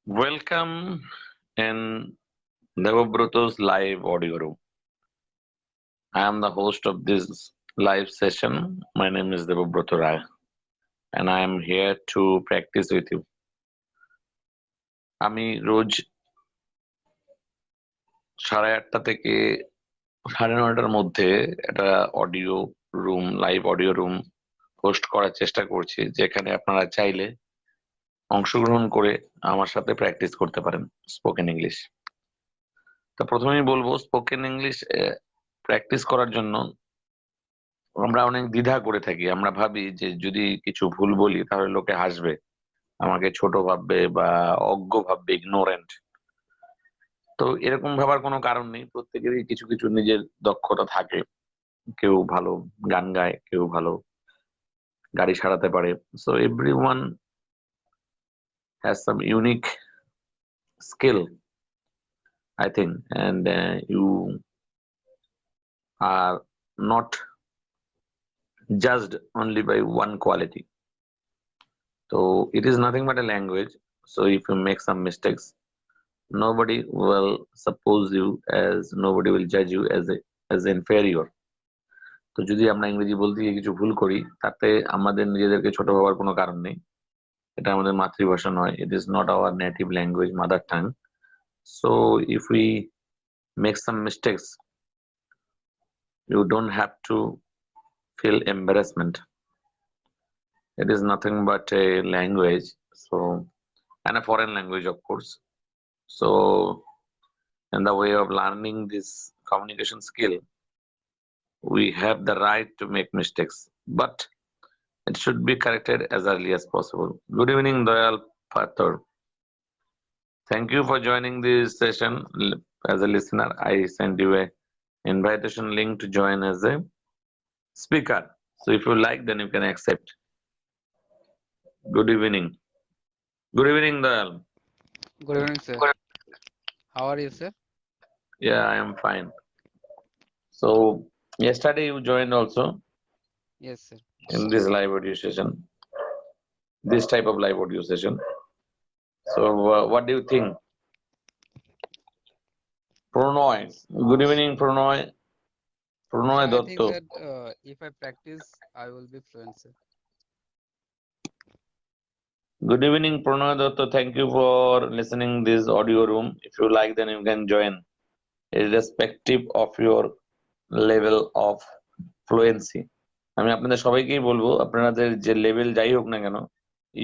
Welcome in Devabruto's live audio room. I am the host of this live session. My name is Devabruto Rai, and I am here to practice with you. আমি রোজ 8:30 থেকে 9:30টার মধ্যে একটা audio room, live audio room host করার চেষ্টা করছি, যেখানে আপনারা চাইলে অংশগ্রহণ করে আমার সাথে প্র্যাকটিস করতে পারেন স্পোকেন ইংলিশ। তো প্রথমেই বলবো, স্পোকেন ইংলিশ প্র্যাকটিস করার জন্য আমরা অনেক দ্বিধা করে থাকি। আমরা ভাবি যে যদি কিছু ভুল বলি তাহলে লোকে হাসবে, আমাকে ছোট ভাববে বা অজ্ঞ ভাববে, ইগনোরেন্ট। তো এরকম ভাবার কোনো কারণ নেই। প্রত্যেকেরই কিছু কিছু নিজের দক্ষতা থাকে। কেউ ভালো গান গায়, কেউ ভালো গাড়ি সারাতে পারে। So everyone has some unique skill, I think, and you are not judged only by one quality. So it is nothing but a language. So if you make some mistakes, nobody will suppose you as, nobody will judge you as inferior. তো যদি আমরা ইংরেজি বলতে গিয়ে কিছু ভুল করি, তাতে আমাদের নিজেদেরকে ছোট ভাবার কোনো কারণ নেই। এটা আমাদের মাতৃভাষা নয়, it is not our native language, mother tongue. So if we make some mistakes, you don't have to feel embarrassment. It is nothing but a language, so, and a foreign language, of course. So in the way of learning this communication skill, we have the right to make mistakes, but it should be corrected as early as possible. Good evening, Dayal Pathor. Thank you for joining this session. As a listener, I send you a invitation link to join as a speaker. So if you like, then you can accept. Good evening. Good evening, Dayal. Good evening, sir. How are you, sir? Yeah, I am fine. So yesterday you joined also Yes, sir. in this live audio session, this type of live audio session. So what do you think? Pronoy. Good evening, Pronoy. Pronoy Sir, I think Dotto. that if I practice, I will be fluent, sir. Good evening, Pronoy Dotto. Thank you for listening this audio room. If you like, then you can join, irrespective of your level of fluency. আমি আপনাদের সবাইকেই বলবো, আপনাদের যে level যাই হোক না কেন,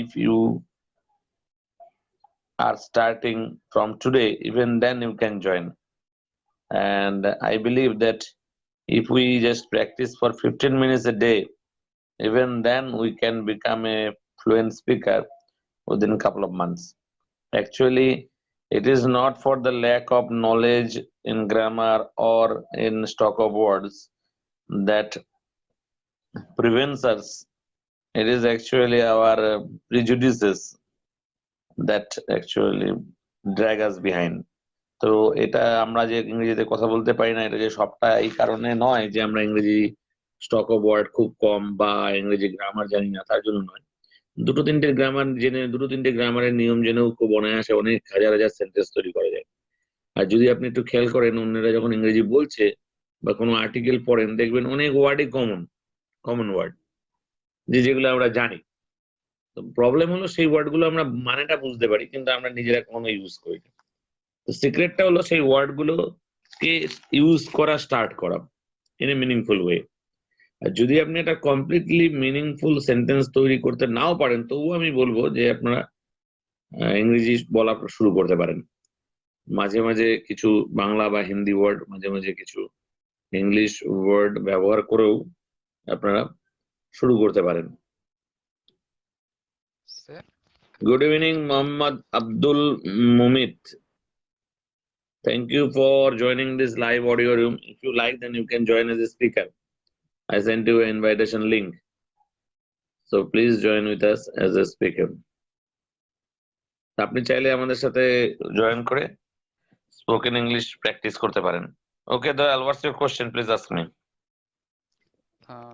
if you are starting from today, even then you can join. And I believe that if we just practice for 15 minutes a day, even then we can become a fluent speaker within a couple of months. Actually, it is not for the lack of knowledge in grammar or in stock of words that prevents us. It is actually our prejudices that actually drag us behind. তো এটা আমরা যে ইংরেজিতে কথা বলতে পারি না, এটা যে সবটা এই কারণে নয় যে আমরা ইংরেজি স্টক অফ ওয়ার্ড খুব কম বা ইংরেজি গ্রামার জানি না, তার জন্য নয়। দুটো তিনটে গ্রামার জেনে, দুটো তিনটে গ্রামারের নিয়ম জেনেও খুব অনায়াসে অনেক হাজার হাজার সেন্টেন্স তৈরি করা যায়। আর যদি আপনি একটু খেয়াল করেন, অন্যরা যখন ইংরেজি বলছে বা কোনো আর্টিকেল পড়েন, দেখবেন অনেক ওয়ার্ডই কমন ওয়ার্ড, যেগুলো আমরা জানি। তো প্রবলেম হলো সেই ওয়ার্ড গুলো আমরা মানেটা বুঝতে পারি, কিন্তু আমরা নিজেরা কখনো ইউজ করি না। তো সিক্রেটটা হলো সেই ওয়ার্ড গুলোকে ইউজ করা স্টার্ট করা ইন এ মিনিংফুল ওয়ে। আর যদি আপনি একটা কমপ্লিটলি মিনিংফুল সেন্টেন্স তৈরি করতে নাও পারেন, তবুও আমি বলবো যে আপনারা ইংরেজি বলা শুরু করতে পারেন। মাঝে মাঝে কিছু বাংলা বা হিন্দি ওয়ার্ড, মাঝে মাঝে কিছু ইংলিশ ওয়ার্ড ব্যবহার করেও আপনারা শুরু করতে পারেন। Sir, Good evening, Mohammad Abdul Mumit. Thank you for joining this live audio room. If you like, then you can join as a speaker. I sent you an invitation link. So please join with us as a speaker. আপনি চাইলে আমাদের সাথে join করে spoken English practice করতে পারেন। Okay, Dayal, what's your question? Please ask me.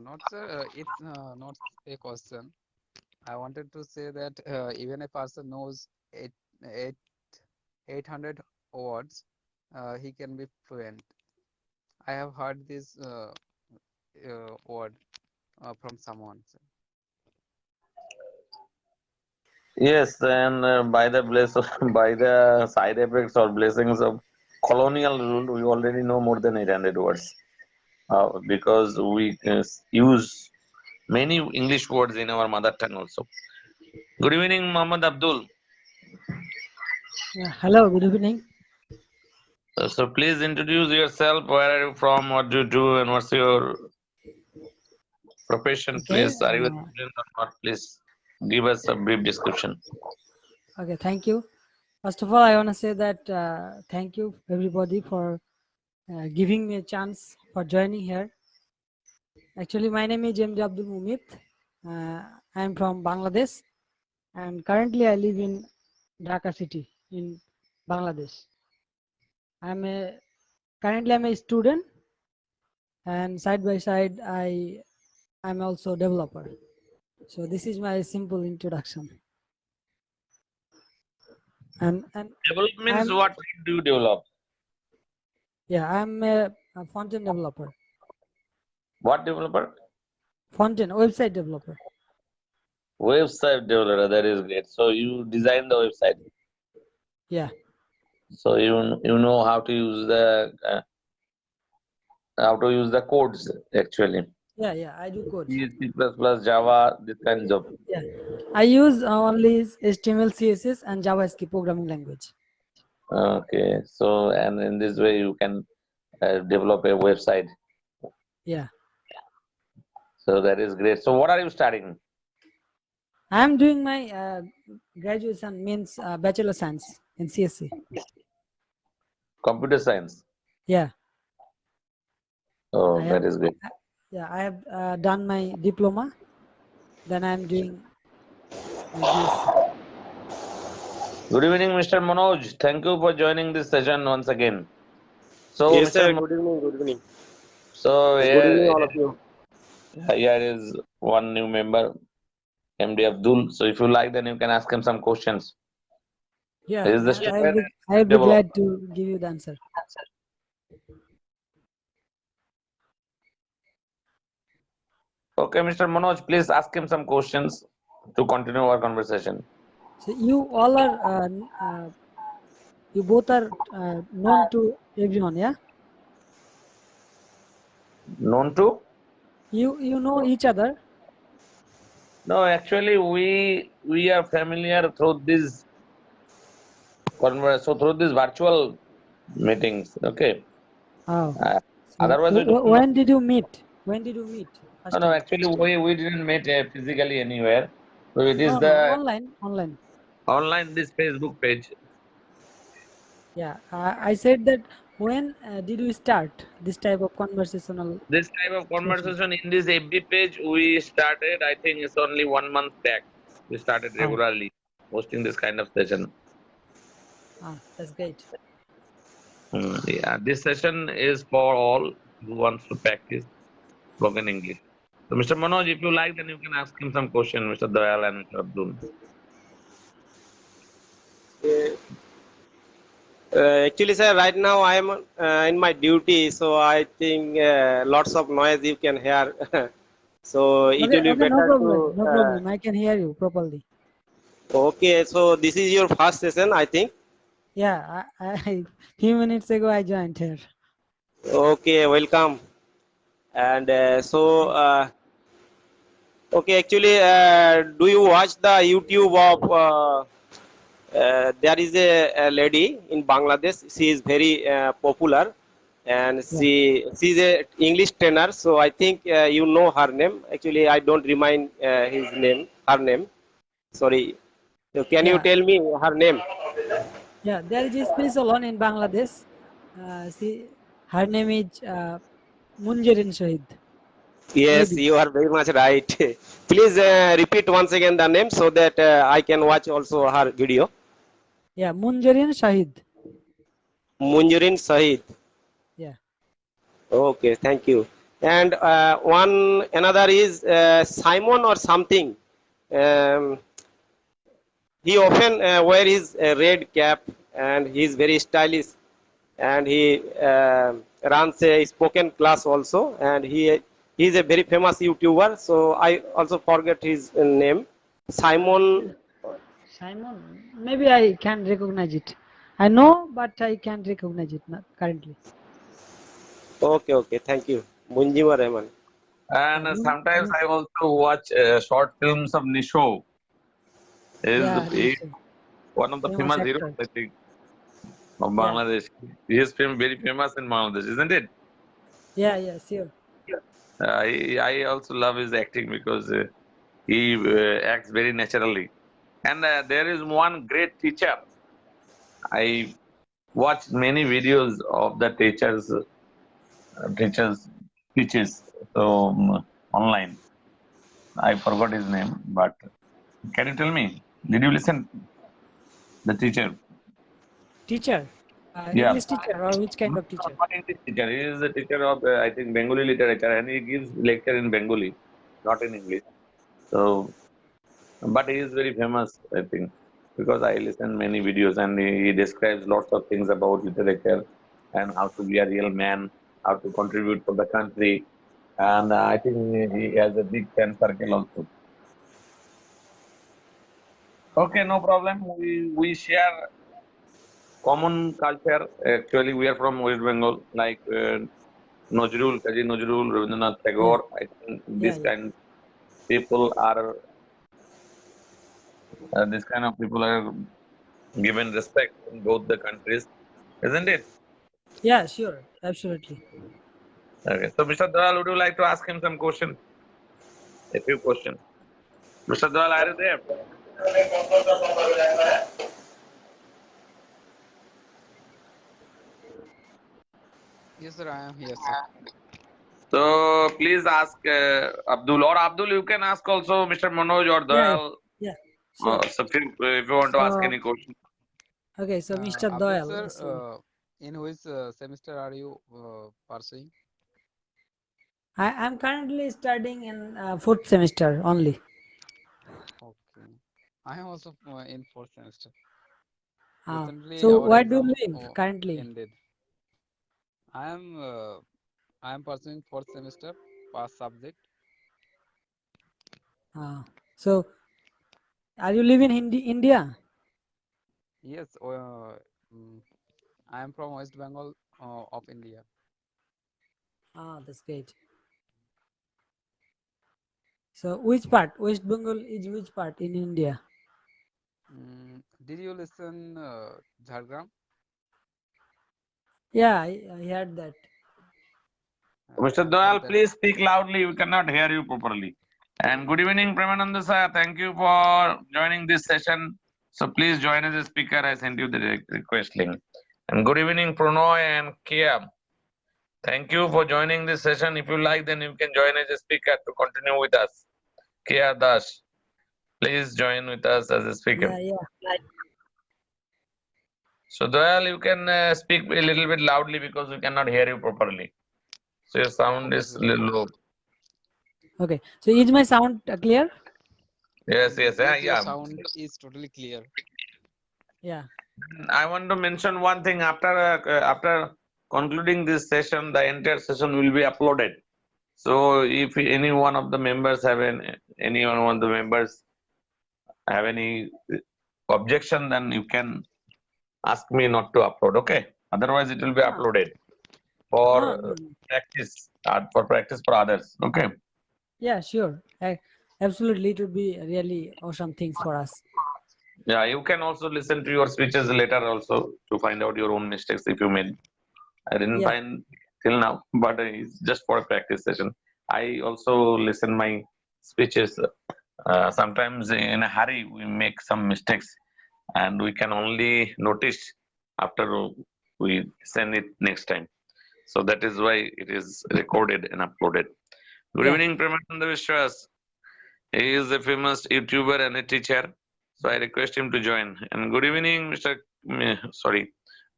not sir. It's not a question. I wanted to say that even a person knows eight 800 words, he can be fluent. I have heard this word from someone. Yes, and by the by the side effects or blessings of colonial rule, we already know more than 800 words. Because we use many English words in our mother tongue also. Good evening, Muhammad Abdul. Yeah, hello, good evening. So please introduce yourself. Where are you from? What do you do? And what's your profession? Okay, Please, are you a student or not? Please give us a brief description. okay, thank you. First of all, I want to say that thank you everybody for giving me a chance for joining here. Actually, my name is MD Abdul Mumit. I am from Bangladesh, and currently I live in Dhaka city in Bangladesh. Currently I'm a student, and side by side I'm also a developer. So this is my simple introduction. And Developments, I'm what do you develop? I'm a front-end developer, What developer? front-end website developer. Website developer. That is great. So you design the website. Yeah, So you know how to use the codes actually. yeah, I do code. C, C++, Java, these kinds of. Yeah, I use only HTML, CSS, and JavaScript programming language. Okay. So and in this way you can develop a website. Yeah, So that is great. So what are you studying? I'm doing my graduation means bachelor science in CSC. Computer science. Yeah, I Oh, have that is great. yeah I have done my diploma. Then I'm doing my BSc. Good evening, Mr. Manoj. Thank you for joining this session once again. So, Yes, Mr. sir. Mo- Good evening. Good evening. so Good evening, here, all of you. here is one new member, MD Abdul. So if you like, then you can ask him some questions. Yeah, Is the I'll student be I'll be develop? glad to give you the answer. Okay, Mr. Manoj, please ask him some questions to continue our conversation. So you all are you both are known to everyone, yeah? Known to? You know each other. No, actually, we are familiar through this so through these virtual meetings. Okay. Oh, Uh, so Otherwise, we don't know. when did you meet? When did you meet? No, First no, time? actually, we didn't meet physically anywhere. So it is No, no, the online. online this Facebook page. Yeah, I said that when did you start this type of conversational This type of session? conversation in this FB page we started. I think it's only 1 month back. We started Oh, regularly posting this kind of session. that's great. Yeah, this session is for all who wants to practice spoken English. So, Mr. Manoj, if you like, then you can ask him some question, Mr. Dayal and Mr. Abdul. Actually, sir, right now I am in my duty, so I think lots of noise you can hear. So it Okay, will be okay, no better problem, to. no problem. I can hear you properly. Okay, so this is your first session, I think. Yeah, few minutes ago I joined here. Okay, welcome. And Thanks. okay, actually, do you watch the YouTube of? There is a lady in Bangladesh. She is very popular, and Yeah, she's a English trainer. So I think you know her name. Actually, I don't remind his name. Her name. Sorry. So can you yeah, tell me her name? yeah. There is a special one in Bangladesh. Her name is Munjerin Shahid. Yes, Maybe. you are very much right. Please repeat once again the name so that I can watch also her video. Yeah, Munjerin Shahid. Munjurin Sahid. Yeah, Okay, thank you. And one another is Simon or something. Um, he often wear his red cap and he is very stylish, and he runs a spoken class also, and he is a very famous YouTuber. So I also forget his name, Simon. Simon, maybe I can recognize it. I know, but I can't recognize it not currently. Okay, okay, thank you. Munjima Rahman. And sometimes I also watch short films of Nisho. Yeah, He Nisha, one of the famous famous heroes, actor. I think, of Yeah, Bangladesh. He is very famous in Bangladesh, isn't it? yeah, sure. I also love his acting because he acts very naturally. And there is one great teacher. I watched many videos of the teachers teaches online. I forgot his name, but can you tell me? Did you listen the teacher? Teacher, Yeah, English teacher or which kind of teacher? not English teacher. He is the teacher of I think Bengali literature, and he gives lecture in Bengali, not in English. So, but he is very famous, I think, because I listen many videos and he describes lots of things about literature and how to be a real man, how to contribute for the country, and I think he has a big fan circle also. Okay, no problem. We share common culture. Actually, we are from West Bengal, like Nazrul, Kazi Nazrul, Rabindranath Yeah, Tagore. I think yeah, this kind people are this kind of people are given respect in both the countries, isn't it? yeah, sure, absolutely. Okay. So, Mr. Dawal, would you like to ask him some question? A few questions. Mr. Dawal, are you there? Yes, sir, I am here, sir. So, please ask Abdul, or Abdul, you can ask also Mr. Manoj or Yeah, Dawal. yeah, sure. So, if you want to ask So, any question. okay, so Mr. Abdul Doyle, sir, so in which semester are you pursuing? I'm currently studying in fourth semester only. Okay. I am also in fourth semester. Uh, Recently, so our where do you exam live currently? ended. I am uh, I am pursuing fourth semester, pass subject. Uh, so are you living in India? Yes, mm, I am from West Bengal of India. Ah, that's great. So which part? West Bengal is which part in India? Did you listen Jhargram? Yeah, I heard that. Mr. For Doyle, that, please speak loudly. We cannot hear you properly. And good evening, Premananda sir. Thank you for joining this session. So please join as a speaker. I sent you the request link. And good evening, Pronoy and Kia. Thank you for joining this session. If you like, then you can join as a speaker to continue with us. Kia Das, please join with us as a speaker. Yeah. So Doyle, you can speak a little bit loudly because we cannot hear you properly. So your sound okay, is a sir. little low. Okay. So is my sound clear? Yes, Yes, your yeah. sound is totally clear. Yeah. I want to mention one thing. After concluding this session, the entire session will be uploaded. So if any one of the members have any objection, then you can ask me not to upload. Okay. Otherwise, it will be Ah, uploaded no, for no. practice for others. Okay. Yeah, sure. Absolutely, it would be really awesome things for us. Yeah, you can also listen to your speeches later also to find out your own mistakes if you made. I didn't Yeah, find till now, but it's just for a practice session. I also listen my speeches. Sometimes in a hurry we make some mistakes, and we can only notice after we send it next time. So that is why it is recorded and uploaded. Good yeah, evening, Premananda Vishwas. He is a famous YouTuber and a teacher. So I request him to join. And good evening, sorry.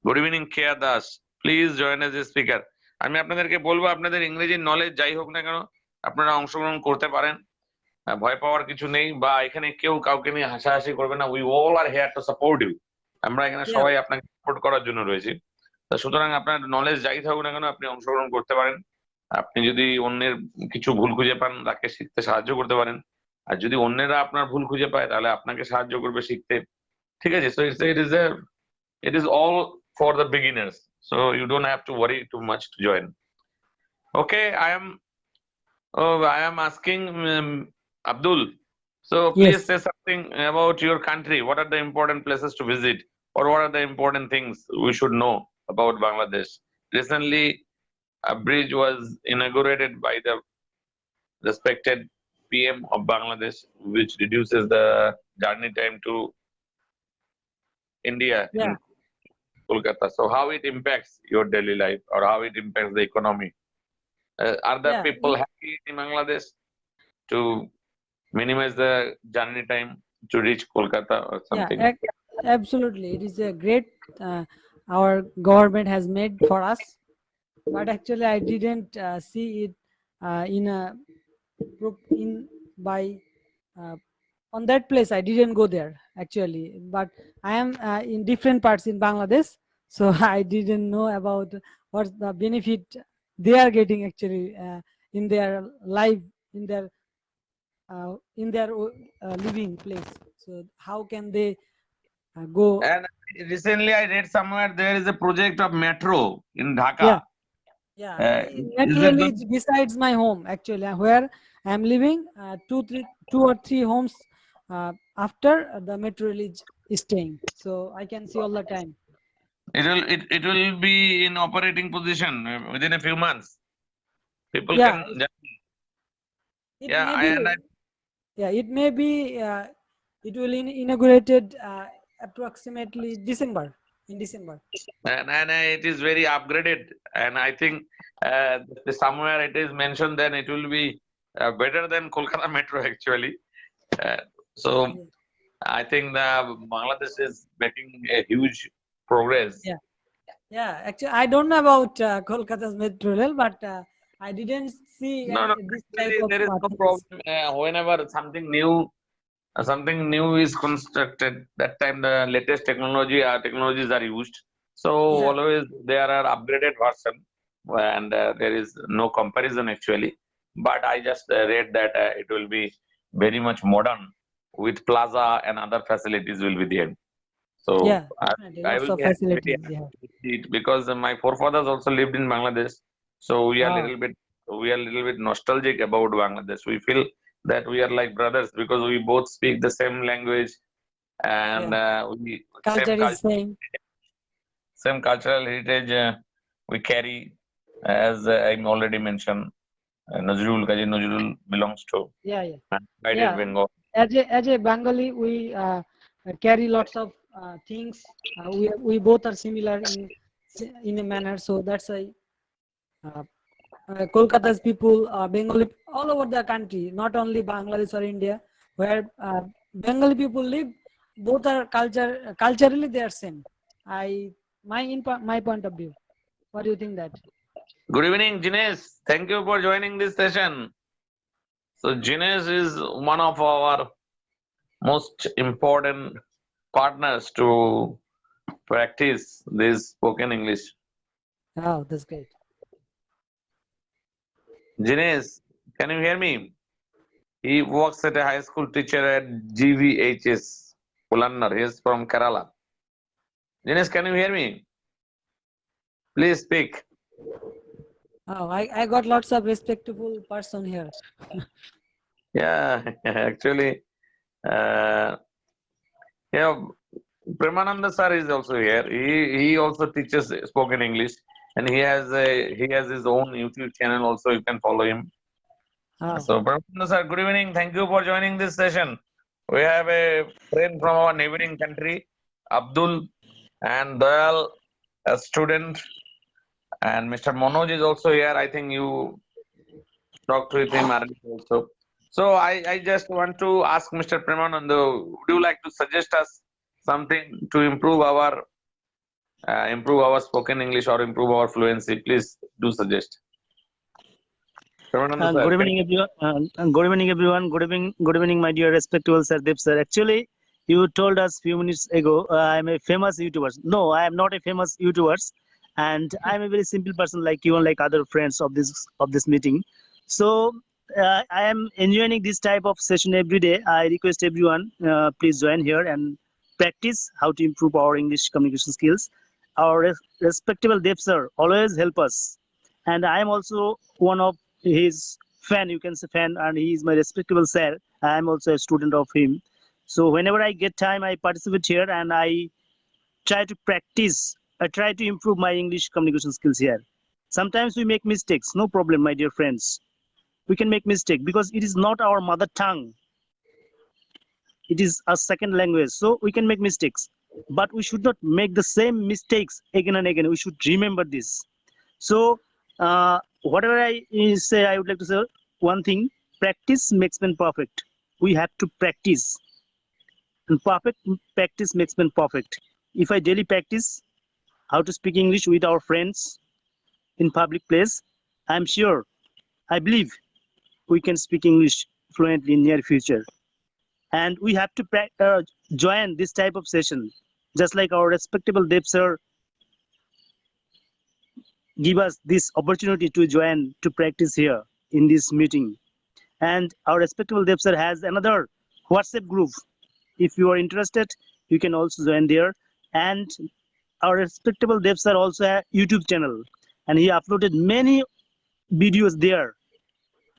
Good evening, Kia Das. Please join as a speaker. আমি আপনাদেরকে বলবো আপনাদের ইংরেজি knowledge যাই হোক না কেন আপনারা অংশগ্রহণ করতে পারেন ভয় পাওয়ার কিছু নেই বা এখানে কেউ কাউকে নিয়ে হাসাহাসি করবে না we all are here to support you আমরা এখানে Yeah, সবাই আপনাকে সাপোর্ট করার জন্য রয়েছি। তো সুতরাং আপনার নলেজ যাই থাকুক না কেন আপনি অংশগ্রহণ করতে পারেন। আপনি যদি অন্যের কিছু ভুল খুঁজে পান তাকে শিখতে সাহায্য করতে পারেন, আর যদি অন্যেরা আপনার ভুল খুঁজে পায় তাহলে আপনাকে সাহায্য করবে শিখতে। ঠিক আছে, so it is all for the beginners, so you don't have to worry too much to join. Okay, I am asking Abdul, so please yes. say something about your country. What are the important places to visit, or what are the important things we should know about Bangladesh? Recently a bridge was inaugurated by the respected PM of Bangladesh, which reduces the journey time to India in Yeah, Kolkata. So how it impacts your daily life, or how it impacts the economy? Are the yeah, people happy in Bangladesh to minimize the journey time to reach Kolkata or yeah, something? absolutely. It is a great our government has made for us, but actually I didn't see it in a in by uh, on that place. I didn't go there actually, but I am in different parts in Bangladesh, so I didn't know about what's the benefit they are getting actually in their life, in their living place. So how can they go? And recently I read somewhere there is a project of metro in Yeah, Dhaka. yeah. Uh, is it Naturally, going? it's besides my home actually, where I'm living. Two or three homes after the metro is staying, so I can see all the time. It will be in operating position within a few months. People Yeah, can, it yeah, may I, be. and I, Yeah, it may be. It will inaugurated approximately December. In December. and it is very upgraded. And I think somewhere it is mentioned then it will be better than Kolkata Metro actually. Uh, so Yeah. I think the Bangladesh is making a huge progress. Yeah. Yeah, actually, I don't know about Kolkata's metro rail, but I didn't see No, no, this type actually of there is no things. problem. Whenever something new is constructed, that time the latest technologies are used. So Yeah, always there are upgraded version, and there is no comparison actually. But I just read that it will be very much modern with plaza and other facilities will be there. So yeah, definitely. I Lots will of be very facilities. happy Yeah. to see it because my forefathers also lived in Bangladesh. So Oh, we are little bit nostalgic about Bangladesh. We feel that we are like brothers because we both speak the same language, and yeah. we Culture is same. same cultural heritage we carry. As I already mentioned, Kazi Nazrul belongs to Yeah, yeah, guided yeah. Bengal. As a Bengali, we carry lots of things. We both are similar in a manner, so that's why uh, Kolkata's people, Bengali, all over the country, not only Bangladesh or India, where Bengali people live, both are culturally they are same. I my point of view. What do you think that? Good evening, Jinesh. Thank you for joining this session. So Jinesh is one of our most important partners to practice this spoken English. Oh, that's great. Jinesh, can you hear me? He works at a high school teacher at GVHS, Pulannar. He is from Kerala. Jinesh, can you hear me? Please speak. Oh, I got lots of respectable person here. Yeah, actually, uh, yeah, Premananda sir is also here. He also teaches spoken English, and he has his own YouTube channel also. You can follow him. Oh, So, Premananda sir, good evening. Thank you for joining this session. We have a friend from our neighboring country, Abdul, and Dayal, a student, and Mr. Manoj is also here. I think you talked with him earlier also. So I just want to ask Mr. Premananda, would you like to suggest us something to improve our spoken English or improve our fluency? Please do suggest. Premananda sir, Good evening, everyone. Good evening, everyone. Good evening, my dear respectable sir, Dev sir. Actually, You told us few minutes ago I'm a famous YouTuber. No, I am not a famous YouTuber, and I'm a very simple person like you and like other friends of this meeting. So I am enjoying this type of session every day. I request everyone please join here and practice how to improve our English communication skills. Our respectable Dev sir always help us, and I am also one of his fan. You can say fan, and he is my respectable sir. I am also a student of him. So whenever I get time, I participate here and I try to practice. I try to improve my English communication skills here. Sometimes we make mistakes. No problem, my dear friends. We can make mistake because it is not our mother tongue. It is a second language, so we can make mistakes. But we should not make the same mistakes again and again. We should remember this. So whatever I say, I would like to say one thing: practice makes man perfect. We have to practice, and perfect practice makes man perfect. If I daily practice how to speak English with our friends in public place, I'm sure, I believe we can speak English fluently in near future. And we have to join this type of session, just like our respectable Dev sir give us this opportunity to join to practice here in this meeting. And our respectable Dev sir has another WhatsApp group. If you are interested, you can also join there. And our respectable Dev sir also have YouTube channel, and he uploaded many videos there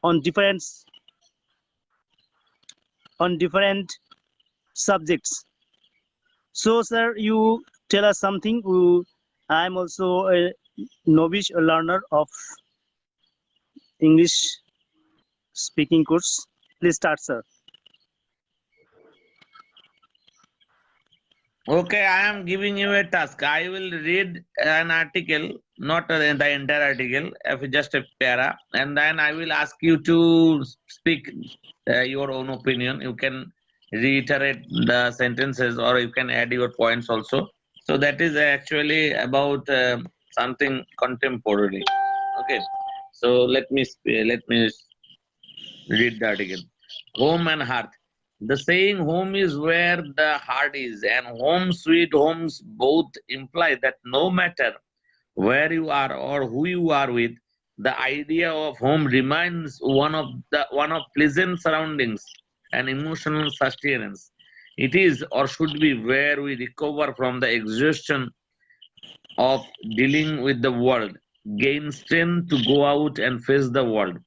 on different subjects. So, sir, you tell us something. I'm also a novice learner of English speaking course. Please start, sir. Okay, I am giving you a task. I will read an article, not the entire article, just a para, and then I will ask you to speak your own opinion. You can reiterate the sentences or you can add your points also. So that is actually about something contemporary. Okay, so let me read the article. Home and hearth. The saying home is where the heart is, and home sweet homes both imply that no matter where you are or who you are with, the idea of home remains one of pleasant surroundings and emotional sustenance. It is or should be where we recover from the exhaustion of dealing with the world, gain strength to go out and face the world.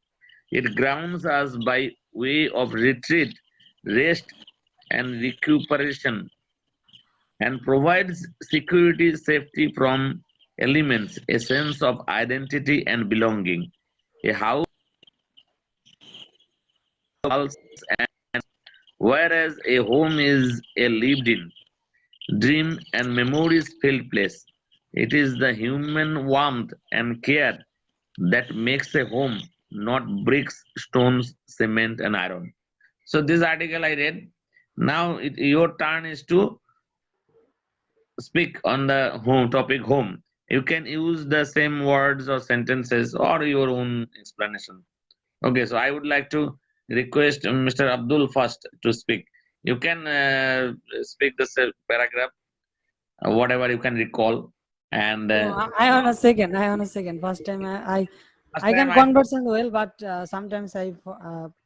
It grounds us by way of retreat, rest, and recuperation, and provides security, safety from elements, a sense of identity and belonging. A house, and whereas a home is a lived in, dream, and memories filled place. It is the human warmth and care that makes a home, not bricks, stones, cement, and iron. So this article I read. Now your turn is to speak on the home topic home. You can use the same words or sentences or your own explanation. Okay, so I would like to request Mr. Abdul first to speak. You can speak the paragraph, whatever you can recall. And No, I on a second. I on a second. First time last I time can I converse well, but sometimes I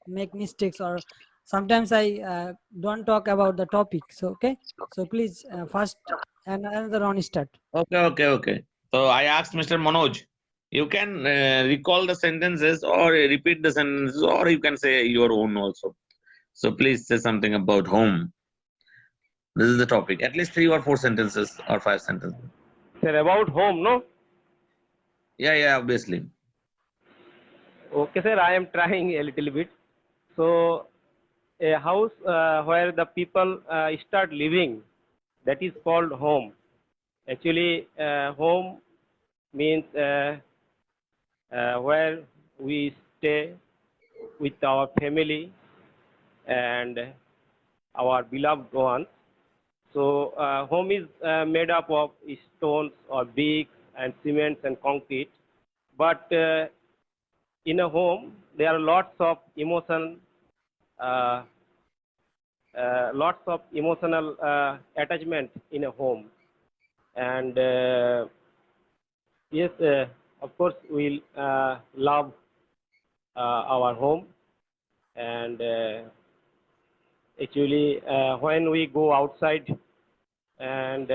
make mistakes or sometimes I don't talk about the topic. So okay. So please first and another on start. okay. So I asked Mr. Manoj. You can recall the sentences or repeat the sentences, or you can say your own also. So please say something about home. This is the topic. At least 3 or 4 sentences or 5 sentences. Sir, about home, no? Yeah, obviously. Okay, sir, I am trying a little bit. So, a house where the people start living, that is called home. Actually, home means where we stay with our family and our beloved ones. So, home is made up of stones or bricks and cements and concrete. But in a home, there are lots of emotion, uh, lots of emotional attachment in a home. And yes, of course, we'll love our home. And actually, when we go outside and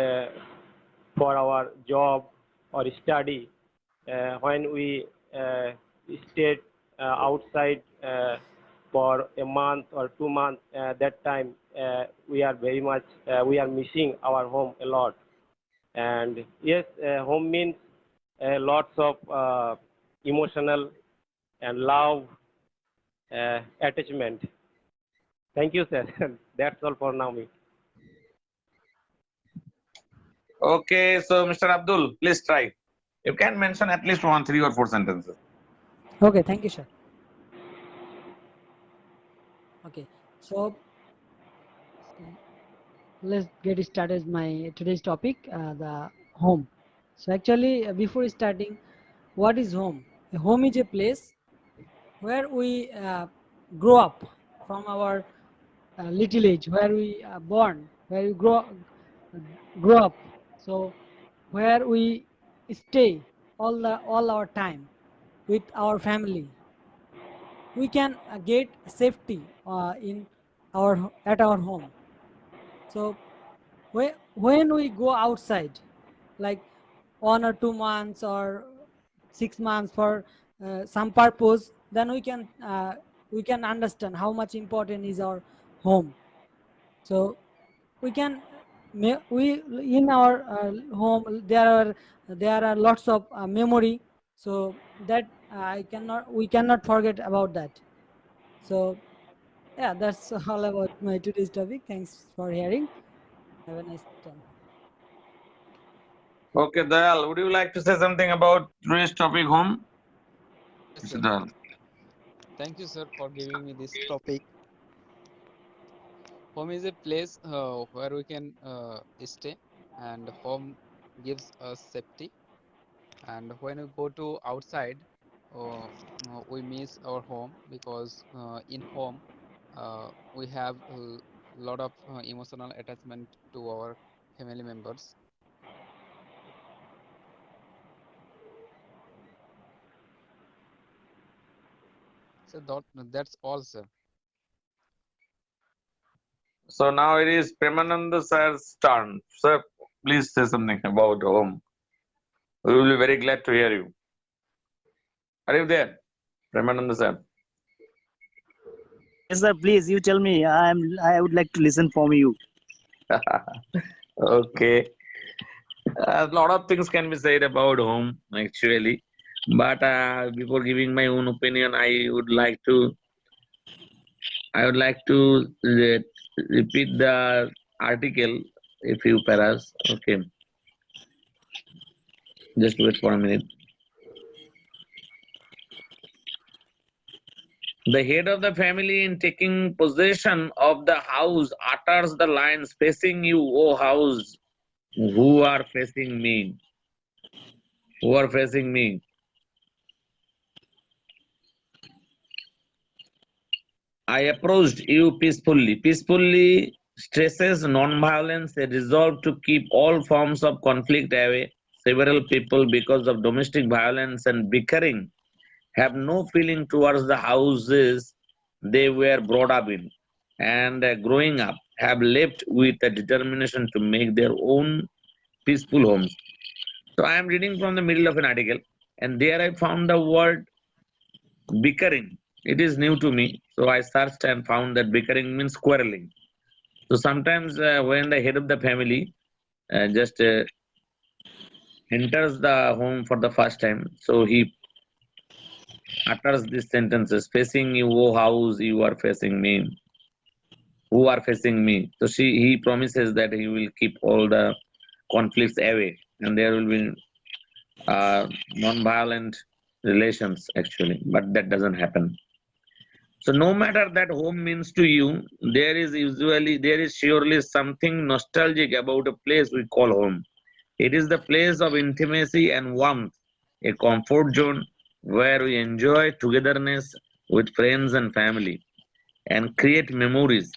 for our job or study, when we stayed outside for a month or 2 months, that time we are very much we are missing our home a lot. And yes, home means lots of emotional and love attachment. Thank you, sir. That's all for now. Me. Okay, so Mr. Abdul, please try. You can mention at least 1, 3 or 4 sentences. Okay, thank you, sir. Okay, so let's get started my today's topic, the home. So actually, before starting, what is home? A home is a place where we grow up from our little age, where we are born, where we grow up. So where we stay all our time with our family. We can get safety in our at our home. So when we go outside, like 1 or 2 months or 6 months for some purpose, then we can understand how much important is our home. So we can we in our home there are lots of memory, so that I cannot we cannot forget about that. So yeah, that's all about my today's topic. Thanks for hearing. Have a nice time. Okay, Dayal, would you like to say something about today's topic, home? Yes, Mr. sir. Dayal. Thank you, sir, for giving me this topic. Home is a place where we can stay, and home gives us safety. And when we go to outside, we miss our home because in home we have a lot of emotional attachment to our family members. So that's all, sir. So now it is Premananda sir's turn. Sir, please say something about home. We will be very glad to hear you. Are you there, Premananda sir? Yes, sir. Please, you tell me. I would like to listen from you. Okay. A lot of things can be said about home actually, but before giving my own opinion, I would like to repeat the article a few paras. Okay, just wait for a minute. The head of the family, in taking possession of the house, utters the lines, "Facing you, O house, who are facing me, who are facing me." I approached you peacefully. Peacefully stresses non-violence, a resolve to keep all forms of conflict away. Several people, because of domestic violence and bickering, have no feeling towards the houses they were brought up in, and growing up, have left with a determination to make their own peaceful homes. So I am reading from the middle of an article, and there I found the word bickering. It is new to me, so I searched and found that bickering means quarreling. So sometimes when the head of the family just enters the home for the first time, so he utters these sentences: "Facing you, O house, you are facing me, who are facing me." So he promises that he will keep all the conflicts away, and there will be non-violent relations actually, but that doesn't happen. So no matter that home means to you, there is surely something nostalgic about a place we call home. It is the place of intimacy and warmth, a comfort zone where we enjoy togetherness with friends and family and create memories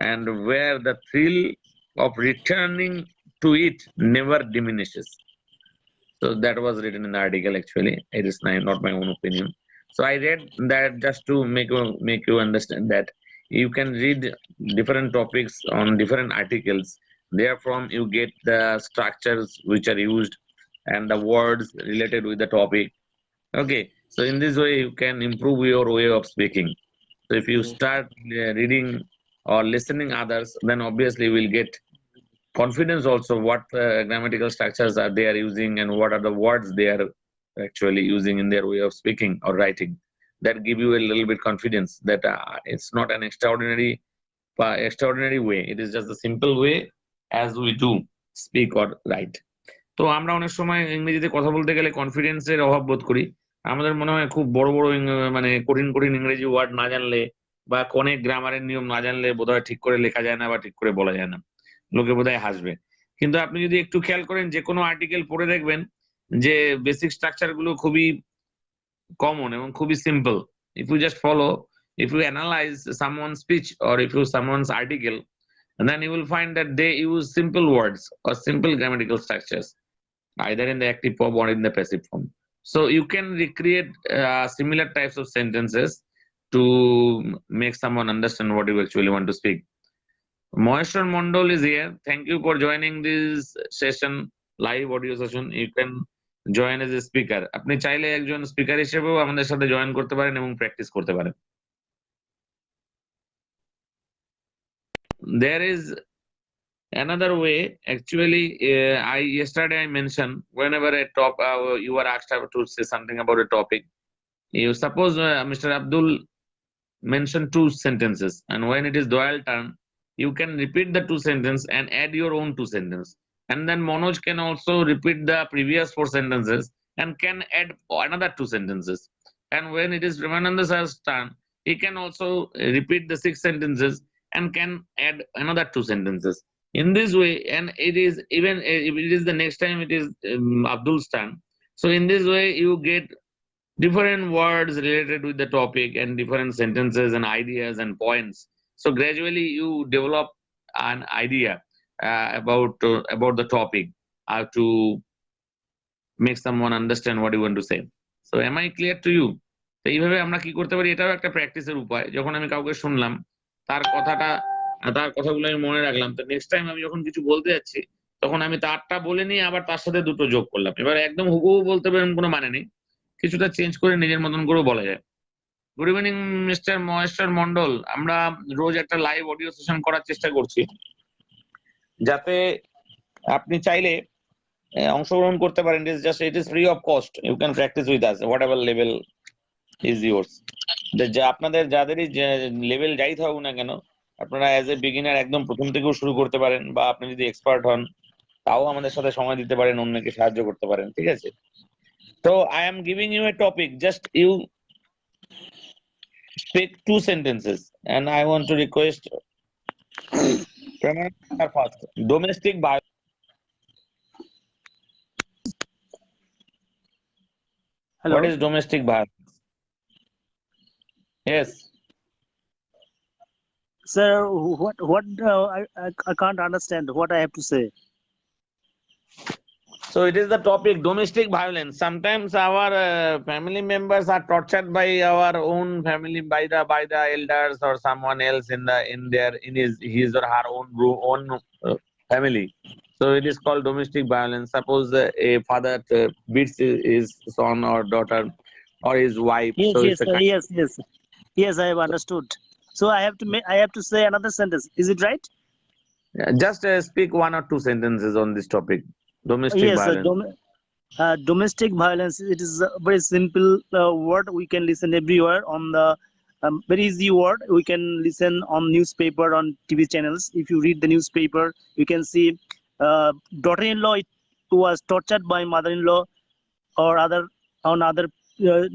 and where the thrill of returning to it never diminishes. So that was written in the article. Actually, it is not my own opinion. So I read that just to make you understand that you can read different topics on different articles. Therefrom, you get the structures which are used and the words related with the topic. Okay, so in this way you can improve your way of speaking. So if you start reading or listening others, then obviously you will get confidence also what grammatical structures are they are using and what are the words they are actually using in their way of speaking or writing. That give you a little bit confidence that it's not an extraordinary way. It is just a simple way as we do speak or write. তো আমরা অনেক সময় ইংরেজিতে কথা বলতে গেলে কনফিডেন্সের অভাব বোধ করি। আমাদের মনে হয় খুব বড় বড় মানে কঠিন কঠিন ইংরেজি ওয়ার্ড না জানলে বা অনেক গ্রামারের নিয়ম না জানলে বোধহয় ঠিক করে লেখা যায় না বা ঠিক করে বলা যায় না, লোকে বোধহয় হাসবে। কিন্তু আপনি যদি একটু খেয়াল করেন যে কোনো আর্টিকেল পড়ে দেখবেন যে বেসিক স্ট্রাকচার গুলো খুবই কমন এবং খুবই simple. If you just follow, if you analyze someone's speech or if you someone's article, then you will find that they use simple words or simple grammatical structures either in the active form or in the passive form. So you can recreate similar types of sentences to make someone understand what you actually want to speak. Moeshwar Mondol is here. Thank you for joining this session, live audio session. You can join as a speaker. আপনি চাইলে একজন speaker হিসেবেও আমাদের সাথে join করতে পারেন এবং practice করতে পারেন। There is another way. Actually, yesterday I mentioned whenever you are asked to say something about a topic. You suppose Mr. Abdul mentioned two sentences, and when it is Doyle turn, you can repeat the two sentences and add your own two sentences. And then Manoj can also repeat the previous four sentences and can add another two sentences. And when it is Ramananda sir's turn, he can also repeat the six sentences and can add another two sentences. In this way, and it is even if it is the next time it is Abdul's turn. So in this way, you get different words related with the topic and different sentences and ideas and points. So gradually you develop an idea about the topic, how to make someone understand what you want to say. So am I clear to you? তো এইভাবে আমরা কি করতে পারি, এটাও একটা প্র্যাকটিসের উপায়। যখন আমি কাউকে শুনলাম, তার কথাগুলো আমি মনে রাখলাম, তো নেক্সট টাইম আমি যখন কিছু বলতে যাচ্ছি তখন আমি তারটা বলে নিয়ে আবার তার সাথে দুটো যোগ করলাম। এবার একদম হুবহু বলতে পারেন কোনো মানে নেই, কিছুটা চেঞ্জ করে নিজের মতন করে বলা যায়। Good evening mister Maheshwar Mondal. আমরা রোজ একটা লাইভ অডিও সেশন করার চেষ্টা করছি, যাতে আপনি চাইলে অংশগ্রহণ করতে পারেন। It is free of cost. You can practise with us whatever level is yours. আপনাদের যাদেরই লেভেল যাই থাকুক না কেন, আপনারা অ্যাজ এ বিগিনার একদম প্রথম থেকেও শুরু করতে পারেন, বা আপনি যদি এক্সপার্ট হন তাও আমাদের সাথে সময় দিতে পারেন, অন্যকে সাহায্য করতে পারেন। ঠিক আছে? So I am giving you a topic. Just you speak two sentences, and I want to request first. Domestic violence. Hello. What is domestic violence? Yes. Sir, what I can't understand what I have to say. So it is the topic domestic violence. Sometimes our family members are tortured by our own family, by the elders or someone else in his or her own family. So it is called domestic violence. Suppose a father beats his son or daughter or his wife. Yes, So yes, it's a sir, yes, I have understood. So I have to say another sentence. Is it right? just speak one or two sentences on this topic. Domestic Yes, violence. domestic violence. It is a very simple word. We can listen everywhere on the very easy word. We can listen on newspaper, on TV channels. If you read the newspaper, you can see daughter-in-law was tortured by mother-in-law, or on other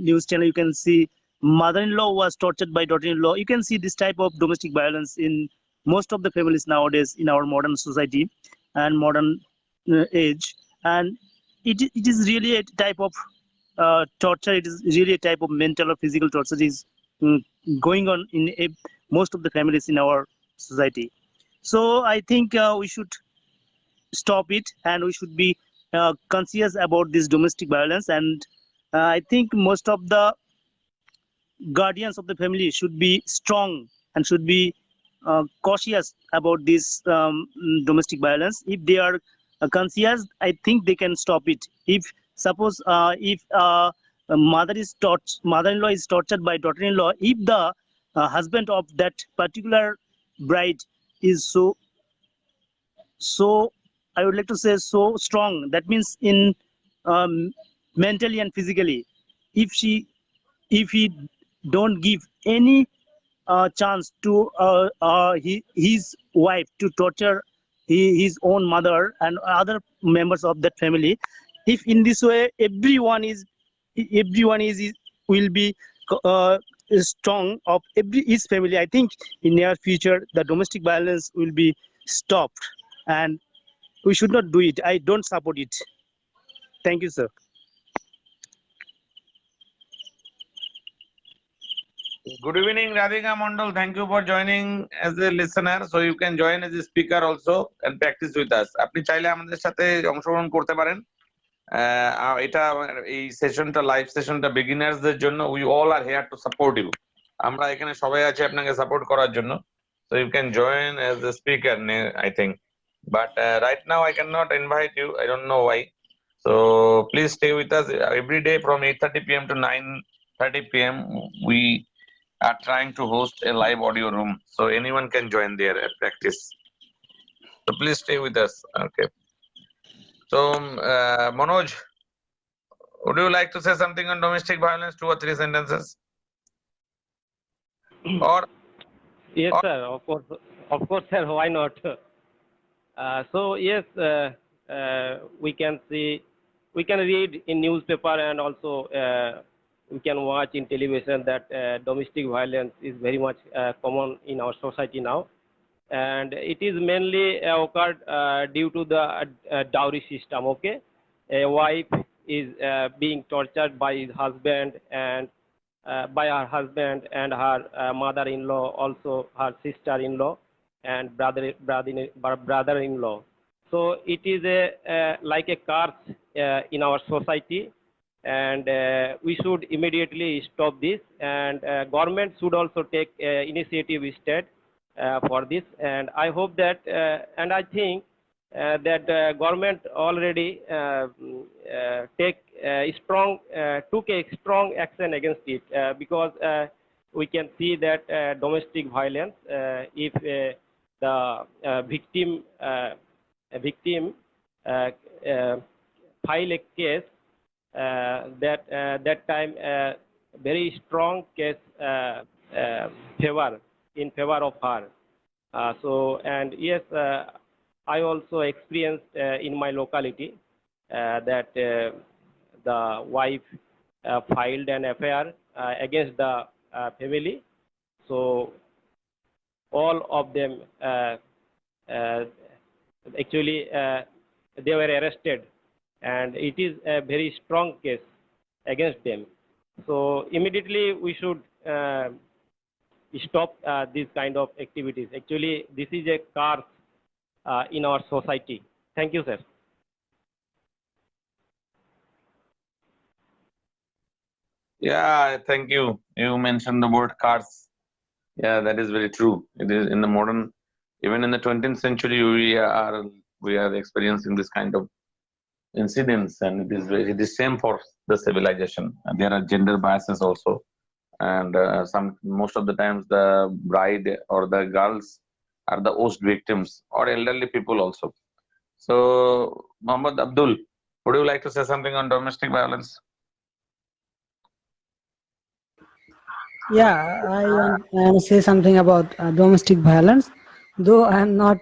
news channel you can see mother-in-law was tortured by daughter-in-law. You can see this type of domestic violence in most of the families nowadays in our modern society and modern age. And it is really a type of torture. It is really a type of mental or physical torture is going on in most of the families in our society. So I think we should stop it, and we should be conscious about this domestic violence. And I think most of the guardians of the family should be strong and should be cautious about this domestic violence. If they are conscious, I think they can stop it. If suppose if a mother-in-law is tortured by daughter-in-law, if the husband of that particular bride is so I would like to say so strong, that means in um, mentally and physically, if she if he don't give any chance to his wife to torture his own mother and other members of that family, if in this way everyone is will be uh, strong of every his family, I think in near future the domestic violence will be stopped, and we should not do it. I don't support it. Thank you, sir. Good evening, Radhika Mondal. Thank you for joining as a listener. So you can join as a speaker also and practice with us. আপনি চাইলে আমাদের সাথে অংশগ্রহণ করতে পারেন। এটা এই সেশনটা live সেশনটা বিগিনার্সদের জন্য। We all are here to support you. আমরা এখানে সবাই আছি আপনাকে সাপোর্ট করার জন্য। So you can join as a speaker, I think. But right now I cannot invite you. I don't know why. So please stay with us every day from 8:30 p.m. to 9:30 p.m. We are trying to host a live audio room, so anyone can join there and practice. So please stay with us. Okay. So Manoj, would you like to say something on domestic violence, 2 or 3 sentences? Or Yes, sir. Of course, sir. Why not? So yes, we can see, we can read in newspaper, and also we can watch in television that domestic violence is very much common in our society now, and it is mainly occurred due to the dowry system. Okay, a wife is being tortured by his husband and by her husband and her mother-in-law, also her sister-in-law and brother-in-law. So it is like a curse in our society, and we should immediately stop this, and government should also take initiative step for this. And I hope that and I think that government already took a strong action against it, because we can see that domestic violence, if the victim file a case, that time very strong case in favor of her. So, and yes, I also experienced in my locality that the wife filed an FIR against the family. So all of them actually they were arrested, and it is a very strong case against them. So immediately we should stop these kind of activities. Actually, this is a curse in our society. Thank you, sir. yeah, thank you. You mentioned the word cars. Yeah, that is very true. It is in the modern, even in the 20th century, we are experiencing this kind of incidents, and it is same for the civilization. And there are gender biases also, and most of the times the bride or the girls are the worst victims, or elderly people also. So, Mohammed Abdul, would you like to say something on domestic violence? Yeah, I want to say something about domestic violence. Though I'm not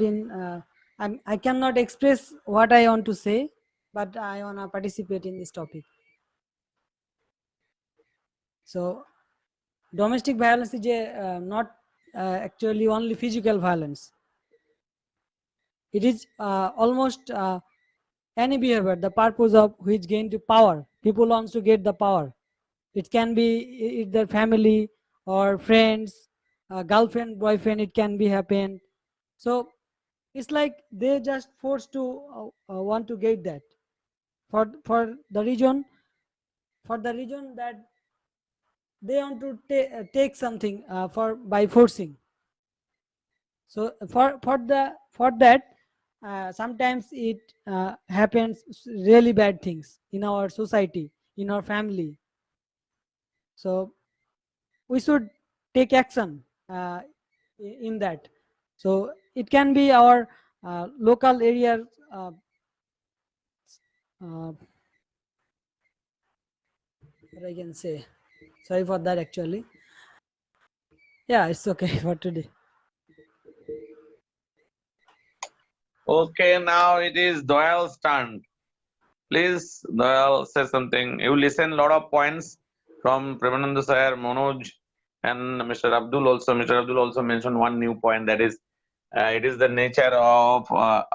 in, I cannot express what I want to say, but I want to participate in this topic. So, domestic violence is not actually only physical violence. It is almost any behavior, the purpose of which gain to power. People wants to get the power. It can be either family or friends, girlfriend, boyfriend, it can be happen. So it's like they just forced to want to get that for the reason, for the reason that they want to take something for by forcing. So for that, sometimes it happens really bad things in our society, in our family. So we should take action in that. So it can be our local area, uh, what I can say. Sorry for that actually. Yeah, it's okay for today. Okay, now it is Doyal's turn. Please, Doyal, say something. You listen a lot of points from Premanand sir, Manoj, and Mr. Abdul also. Mr. Abdul also mentioned one new point, that is, it is the nature of a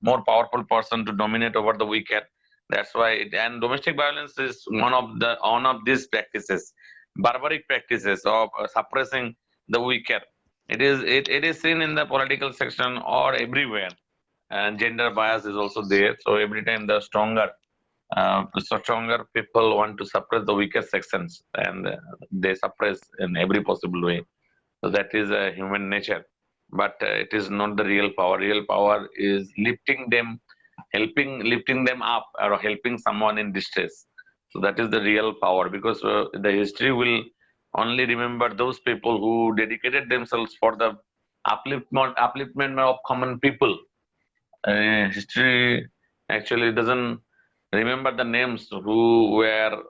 more powerful person to dominate over the weaker. That's why, and domestic violence is one of these practices, barbaric practices of suppressing the weaker. It is seen in the political section or everywhere, and gender bias is also there. So every time the stronger people want to suppress the weaker sections, and they suppress in every possible way. So that is human nature, but it is not the real power. Real power is lifting them up, or helping someone in distress. So that is the real power, because the history will only remember those people who dedicated themselves for the upliftment of common people. History actually doesn't remember the names who were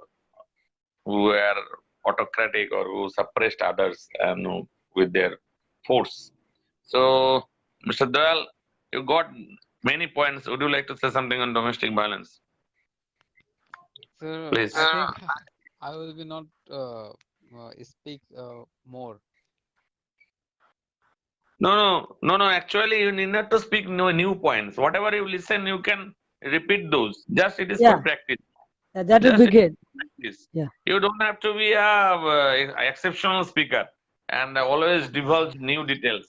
autocratic or who suppressed others and with their force. So, Mr. Dayal, you got many points. Would you like to say something on domestic violence, So please? I think I will be not speak more. No, no, no, no. Actually, you need not to speak new points. Whatever you listen, you can repeat those. Just it is for Yeah, practice. yeah, that would Just be it is great. for practice. Yeah. You don't have to be a exceptional speaker and always divulge new details.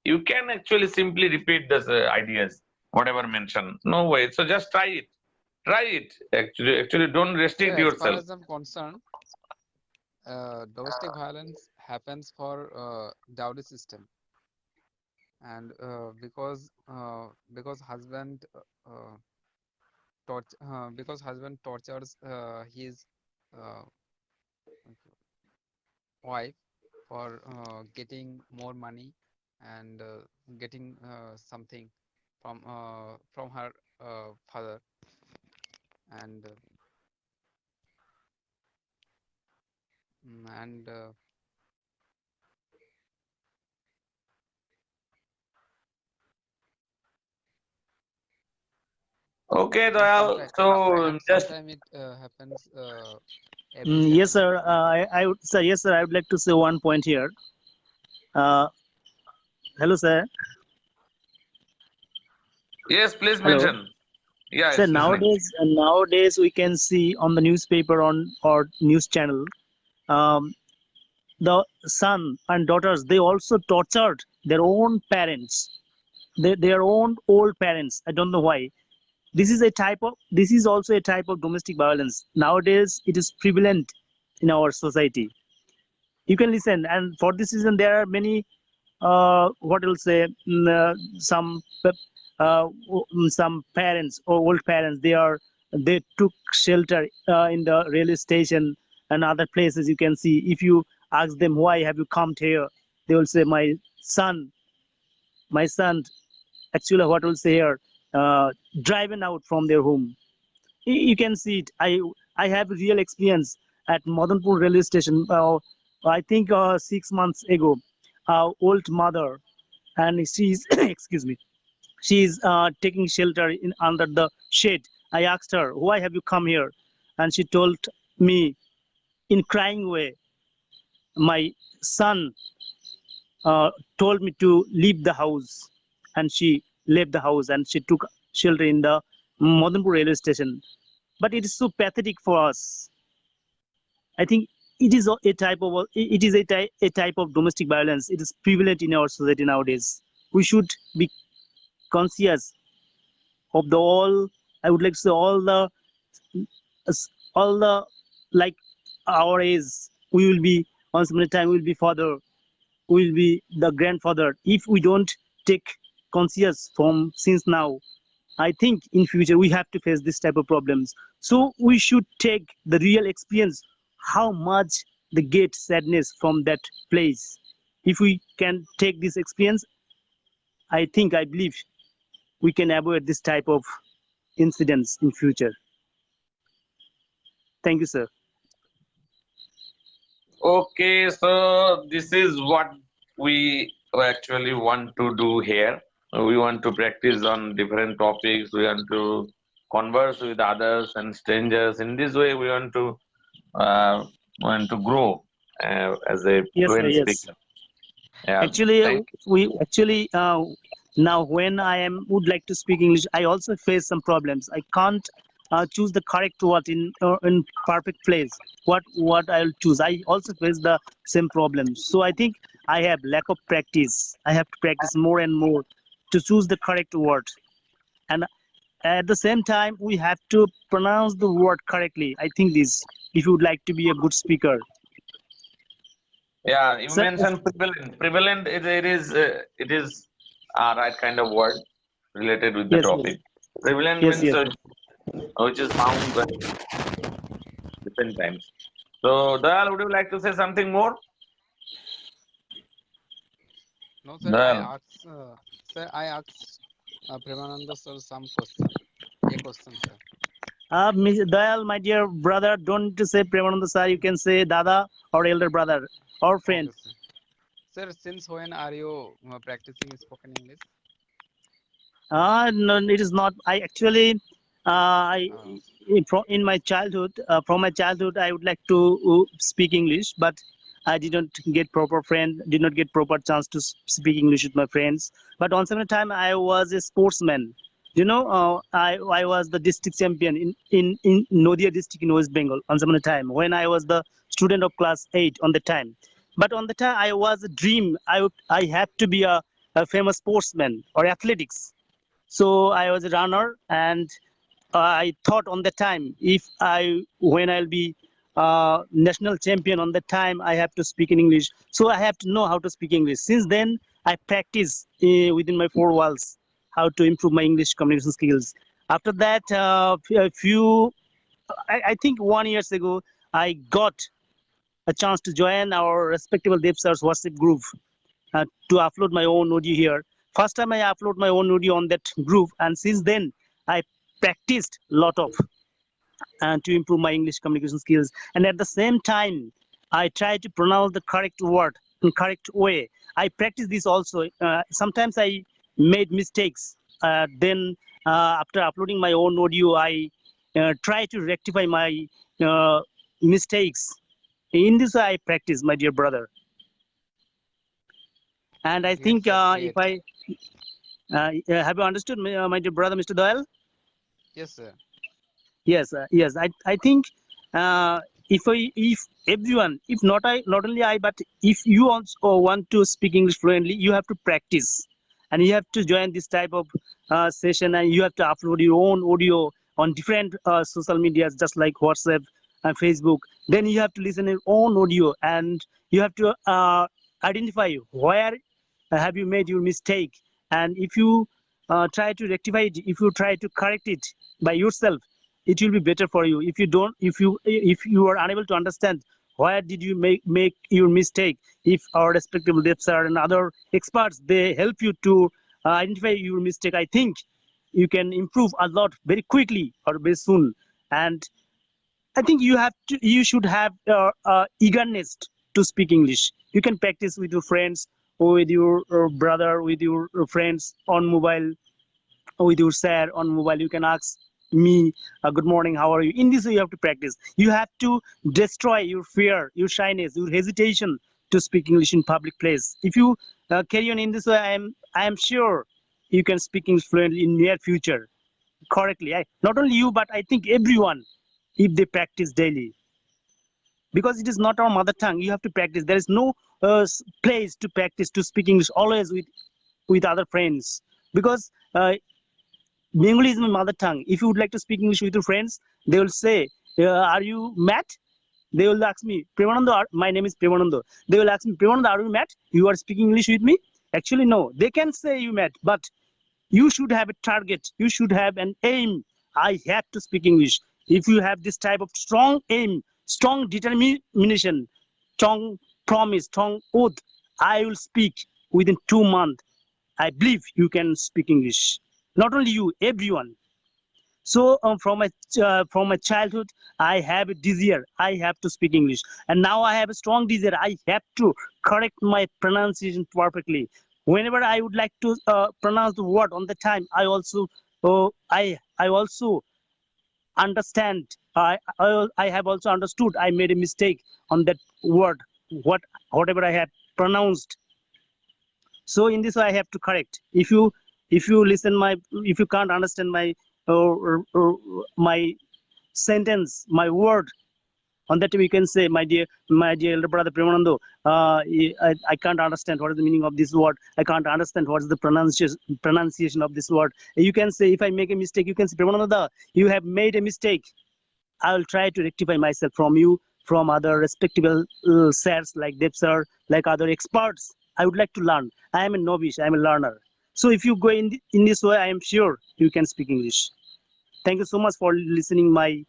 You can actually simply repeat those ideas, whatever mentioned. No way. So just try it. Try it. Actually, don't So restrict as far yourself. as I'm concerned, domestic violence happens for dowry system, and because husband tortures his uh, wife for getting more money and getting something from her father, and mm, and Okay, and Dayal. So just sometime it happens every Yes, family. sir. Yes, sir. I would like to say one point here. Uh, Hello, sir. yes, please Hello. mention. Yeah, So it's listening. nowadays we can see on the newspaper on or news channel, um, the son and daughters, they also tortured their own parents, their own old parents. I don't know why. This is also a type of domestic violence. Nowadays it is prevalent in our society. You can listen, and for this reason there are many, what will say, some parents or old parents, they took shelter in the railway station and other places. You can see, if you ask them, why have you come here, they will say, my son actually, what will say here, driven out from their home. You can see it. I have real experience at Madanpur railway station. I think 6 months ago, old mother, and she's excuse me, she's taking shelter in under the shade. I asked her, why have you come here, and she told me in crying way, my son uh, told me to leave the house, and she left the house and she took shelter in the Madanpur railway station. But it is so pathetic for us. I think it is a type of a type of domestic violence. It is prevalent in our society nowadays. We should be conscious of the all. I would like to say all the like our age. We will be once upon a time. We will be father. We will be the grandfather. If we don't take conscious from since now, I think in future we have to face this type of problems. So we should take the real experience how much they get sadness from that place. If we can take this experience, I believe we can avoid this type of incidents in future. Thank you, sir. Okay, so this is what we actually want to do here. We want to practice on different topics. We want to converse with others and strangers. In this way, uh, want to grow as a Yes, sir. fluent Yes. speaker. Yeah, Actually, thank we actually now when I am would like to speak English, I also face some problems. I can't choose the correct word in perfect place. What I'll choose. I also face the same problems. So I think I have lack of practice. I have to practice more and more to choose the correct word. And at the same time, we have to pronounce the word correctly. I think this. If you would like to be a good speaker, Yeah, you sir. mentioned prevalent. Prevalent it is a right kind of word related with the Yes, yes, topic. Prevalent yes, means yes. which is found at different times. So, Dayal, would you like to say something more? No, sir. Dayal. I asked Premananda sir some question. A question, sir. Dayal, my dear brother, don't say Premananda sir, you can say Dada or elder brother or friend. Okay, sir. Sir, since when are you practicing spoken English? No, it is not. I actually, Uh, in my childhood, from my childhood, I would like to speak English, but I did not get proper friend, did not get proper chance to speak English with my friends. But once upon a time, I was a sportsman. I was the district champion in Nodia district in West Bengal once upon a time when I was the student of class 8 on the time. But on the time, I was a dream. I have to be a famous sportsman or athletics. So I was a runner, and I thought on the time, if when I'll be national champion on the time, I have to speak in English. So I have to know how to speak English. Since then, I practice within my four walls how to improve my English communication skills. After that, a few, I think 1 year ago, I got a chance to join our respectable DevSars WhatsApp group to upload my own audio here. First time I upload my own audio on that group, and since then I practiced a lot of and to improve my English communication skills. And at the same time, I try to pronounce the correct word in correct way. I practice this also. Sometimes I made mistakes. Then after uploading my own audio, I try to rectify my uh, mistakes. In this way, I practice, my dear brother. And I great, think sir. if Great. I have you understood, my dear brother, Mr. Doyle? Yes, sir. Yes, yes. I think uh, if everyone, if not only I, but if you also want to speak English fluently, you have to practice, and you have to join this type of session, and you have to upload your own audio on different social medias, just like WhatsApp and Facebook. Then you have to listen your own audio, and you have to identify where have you made your mistake, and if you try to rectify it, if you try to correct it by yourself, it will be better for you. If you don't, if you are unable to understand where did you make your mistake, if our respectable devs are and other experts, they help you to identify your mistake, I think you can improve a lot very quickly or very soon. And I think you should have eagerness to speak English. You can practice with your friends, or with your brother, with your friends on mobile, with your sir on mobile. You can ask me, good morning, how are you? In this way, you have to practice. You have to destroy your fear, your shyness, your hesitation to speak English in public place. If you carry on in this way, I am sure you can speak English fluently in near future correctly. Not only you, but I think everyone, if they practice daily. because it is not our mother tongue. You have to practice. There is no place to practice to speak English always with other friends, because Bengali is my mother tongue. If you would like to speak English with your friends, they will say, "Are you mad?" They will ask me, "Premanando, my name is Premanando." They will ask me, "Premanando, are you mad? You are speaking English with me?" Actually, no. They can say you mad, but you should have a target. You should have an aim. I have to speak English. If you have this type of strong aim, strong determination, strong promise, strong oath, I will speak within 2 months. I believe you can speak English. Not only you, everyone. So from my childhood, I have a desire. I have to speak English, and now I have a strong desire. I have to correct my pronunciation perfectly. Whenever I would like to pronounce the word on the time, I also understand. I have also understood. I made a mistake on that word. Whatever I have pronounced, so in this way I have to correct. If you listen my, if you can't understand my my sentence, my word, on that time you can say, my dear elder brother Premanando, I can't understand what is the meaning of this word. I can't understand what is the pronunciation of this word. You can say, if I make a mistake, you can say, Premanando, you have made a mistake. I will try to rectify myself from you, from other respectable sirs like Dev sir, like other experts. I would like to learn. I am a novice. I am a learner. So if you go in this way, I am sure you can speak English. Thank you so much for listening my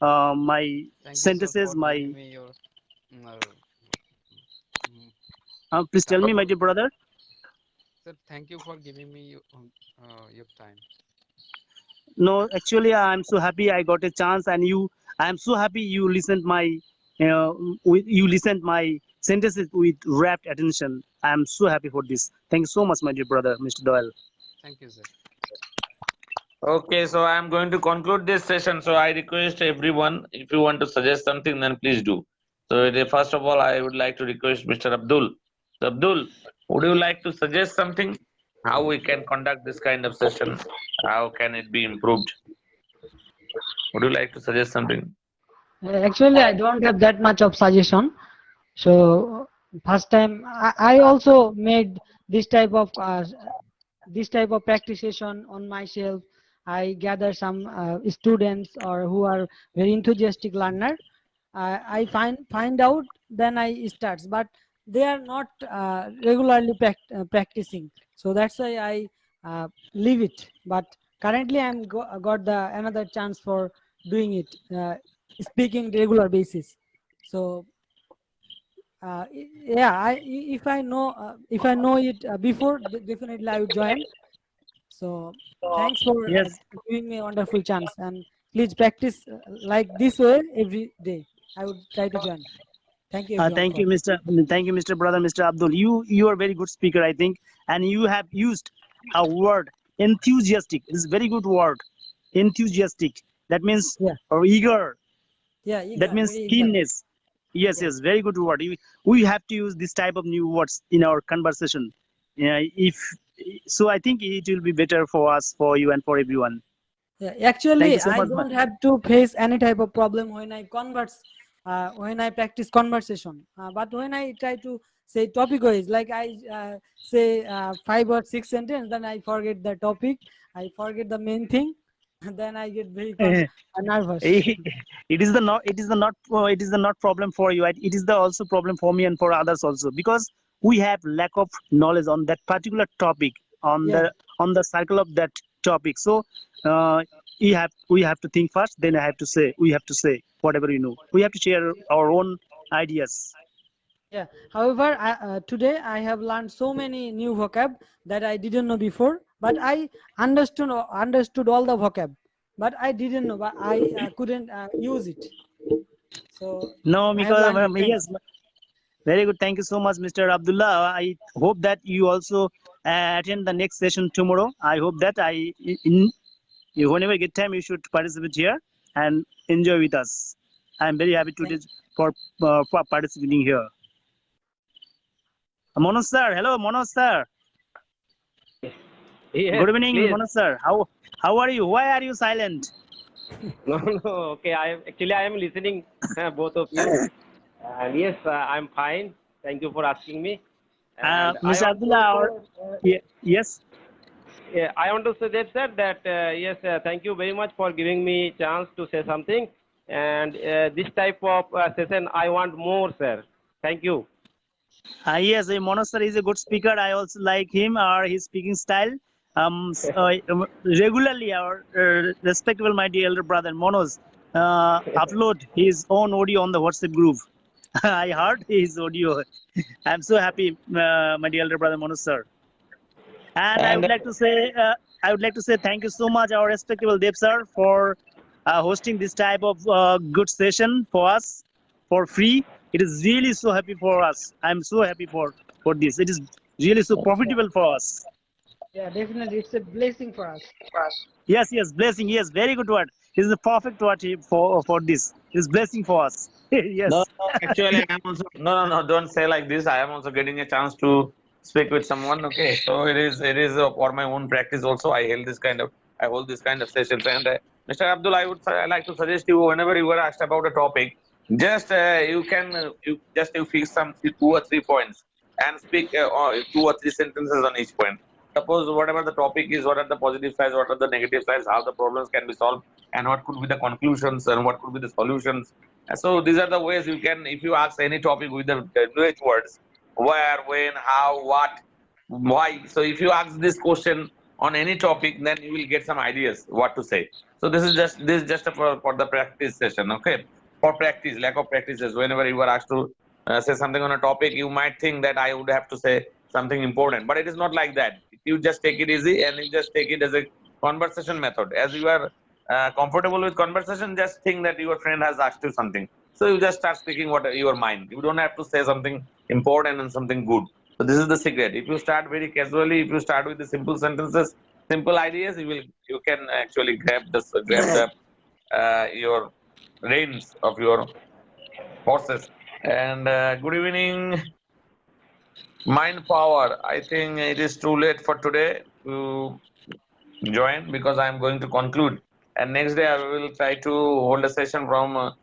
Thank you, sir, sentences. for giving My me your uh, mm, please tell me, time. my dear brother. Sir, thank you for giving me your time. No, actually, I'm so happy I got a chance, and I'm so happy you listened you listened my sentences with rapt attention. I'm so happy for this. Thank you so much, my dear brother, Mr. Doyle. Thank you, sir. Okay, so I'm going to conclude this session. So I request everyone, if you want to suggest something, then please do. So first of all, I would like to request Mr. Abdul. So Abdul, would you like to suggest something? How we can conduct this kind of session? How can it be improved? Would you like to suggest something? Actually, I don't have that much of suggestion. So first time I also made this type of practice session on myself. I gather some students or who are very enthusiastic learner. I find out, then I starts, but they are not regularly practicing. So that's why I leave it. But currently got the another chance for doing it, speaking regular basis. So yeah, if I know it before, definitely I would join. So thanks for Yes, giving me a wonderful chance, and please practice like this way every day. I would try to join. Thank you everyone thank for. you, Mr. Brother, Mr. Abdul. You are very good speaker, I think, and you have used a word enthusiastic. It is very good word, enthusiastic. That means Yeah, or eager. yeah, That eager, means very eager. keenness. Yes, Yeah, yes, very good word. We have to use this type of new words in our conversation. If so, I think it will be better for us, for you, and for everyone. yeah. Thank you Actually, so I much. don't have to face any type of problem when I converse, when I practice conversation. But when I try to say topic wise, like I say 5 or 6 sentences, then I forget the topic, I forget the main thing, and then I get very nervous. It is the not problem for you. It is the also problem for me and for others also, because we have lack of knowledge on that particular topic, on Yeah, the circle of that topic. So uh, we have to think first, then we have to say whatever you know. We have to share our own ideas. yeah. However, today I have learned so many new vocab that I didn't know before. But I understood all the vocab, but I didn't know. But I couldn't use it. So No, I have because learned it. Thanks. yes, very good. Thank you so much, Mr. Abdullah. I hope that you also attend the next session tomorrow. I hope that in, whenever you get time, you should participate here and enjoy with us. I'm very happy Thank. today for participating here. Monos sir, hello, Monos sir. Yes, Good evening, please. Monos sir. How are you? Why are you silent? No, no. Okay, I am listening, both of you. And yes, I'm fine. Thank you for asking me. And I Mr. want to Abdullah, or yes. yeah, I want to suggest sir, that yes, thank you very much for giving me chance to say something. And this type of session I want more, sir. Thank you. Yes, Manoj sir is a good speaker. I also like him or his speaking style. Regularly, our respectable my dear elder brother Manoj upload his own audio on the WhatsApp group. I heard his audio. I'm so happy, my dear elder brother Manoj sir. And And I would like to say thank you so much, our respectable Dev sir, for hosting this type of good session for us for free. It is really so happy for us. I'm so happy for this. It is really so Yeah, profitable for us. yeah, definitely. It's a blessing for us. Yes, yes, blessing. Yes, very good word. It is the perfect word for this. It is blessing for us. no, Yes. no, actually, I'm also no. Don't say like this. I am also getting a chance to speak with someone. Okay, so it is for my own practice also. I hold this kind of sessions. And Mr. Abdul, I like to suggest you whenever you were asked about a topic, just you fix some 2 or 3 points and speak or 2 or 3 sentences on each point. Suppose whatever the topic is, what are the positive sides, what are the negative sides, how the problems can be solved, and what could be the conclusions and what could be the solutions. So these are the ways you can, if you ask any topic with the new age words, where, when, how, what, why. So if you ask this question on any topic, then you will get some ideas what to say. So this is just for the practice session, okay? For practice, lack of practices. Whenever you are asked to say something on a topic, you might think that I would have to say something important, but it is not like that. You just take it easy and you just take it as a conversation method. As you are comfortable with conversation, just think that your friend has asked you something. So you just start speaking what your mind. You don't have to say something important and something good. So this is the secret. If you start very casually, if you start with the simple sentences, simple ideas, you can actually grab the your reins of your horses. And good evening, mind power. I think it is too late for today to join because I am going to conclude. And next day I will try to hold a session from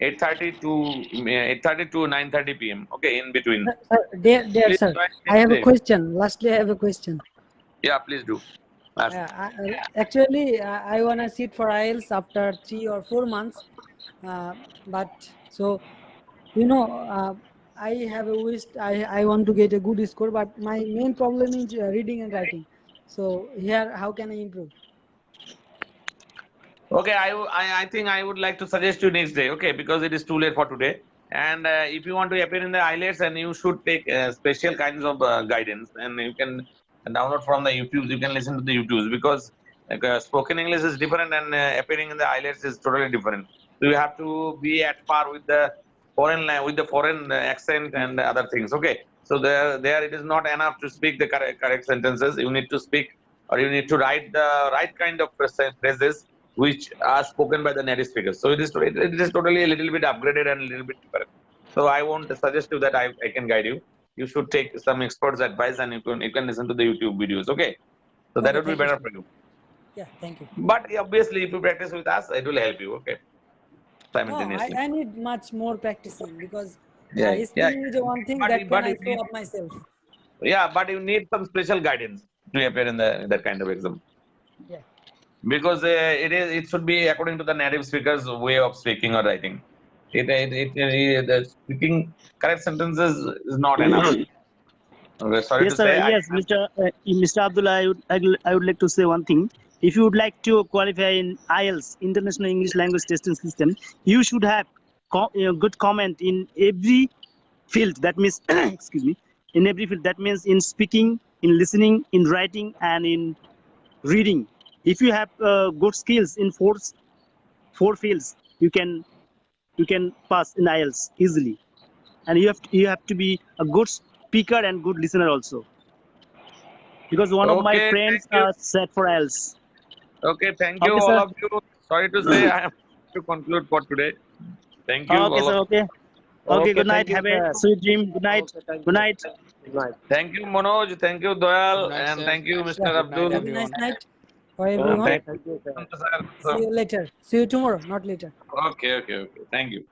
8:30 to 9:30 p.m. Okay, in between. Dear Please sir, join I next have a day. question. Lastly, I have a question. Yeah, please do. Ask. Actually, I wanna sit for IELTS after 3 or 4 months, uh, but so you know, I have a wish. I want to get a good score, but my main problem is reading and writing. So here, how can I improve? Okay, I think I would like to suggest you next day. Okay, because it is too late for today. And if you want to appear in the IELTS, and you should take special kinds of guidance, and you can download from the YouTubes. You can listen to the YouTubes because like, spoken English is different, and appearing in the IELTS is totally different. So you have to be at par with the foreign accent and other things. Okay, so there it is not enough to speak the correct sentences. You need to speak or you need to write the right kind of phrases which are spoken by the native speakers. So it is totally a little bit upgraded and a little bit different. So I won't suggest you that I can guide you. You should take some experts' advice and you can listen to the YouTube videos. Okay, so that Okay, would be thank you, better sir. for you. Yeah, thank you. But obviously, if you practice with us, it will help you. Okay, No, simultaneously. I need much more practicing because Yeah, yeah, speaking is the one thing but that can but I you show need up myself. but you need some special guidance to appear in that kind of exam Yeah. because it should be according to the native speaker's way of speaking or writing. The speaking correct sentences is not enough. Okay, sorry Yes, to sir. say, Yes, Mr. Abdullah, I would like to say one thing. If you would like to qualify in IELTS, International English Language Testing System, you should have good comment in every field. That means, excuse me, in every field. That means in speaking, in listening, in writing, and in reading. If you have good skills in four fields, you can pass in IELTS easily. And you have to be a good speaker and good listener also, because one of my okay, thank friends you. said for else. Okay, thank you, Okay, all sir. of you. Sorry to say, I have to conclude for today. Thank you, Okay, all sir. of Okay. you. Okay. Okay, Good thank night. you. Have a sweet dream. Good night. Okay, thank Good you. night. Good night. Thank you, Manoj. Thank you, Good Doyal. night, And sir. thank you, Yeah. Mr. Good night, Have Abdul. a nice everyone. night for And everyone. thank Okay, thank you, you, sir. See sir. you later. See you tomorrow, not later. Okay, okay, okay. Thank you.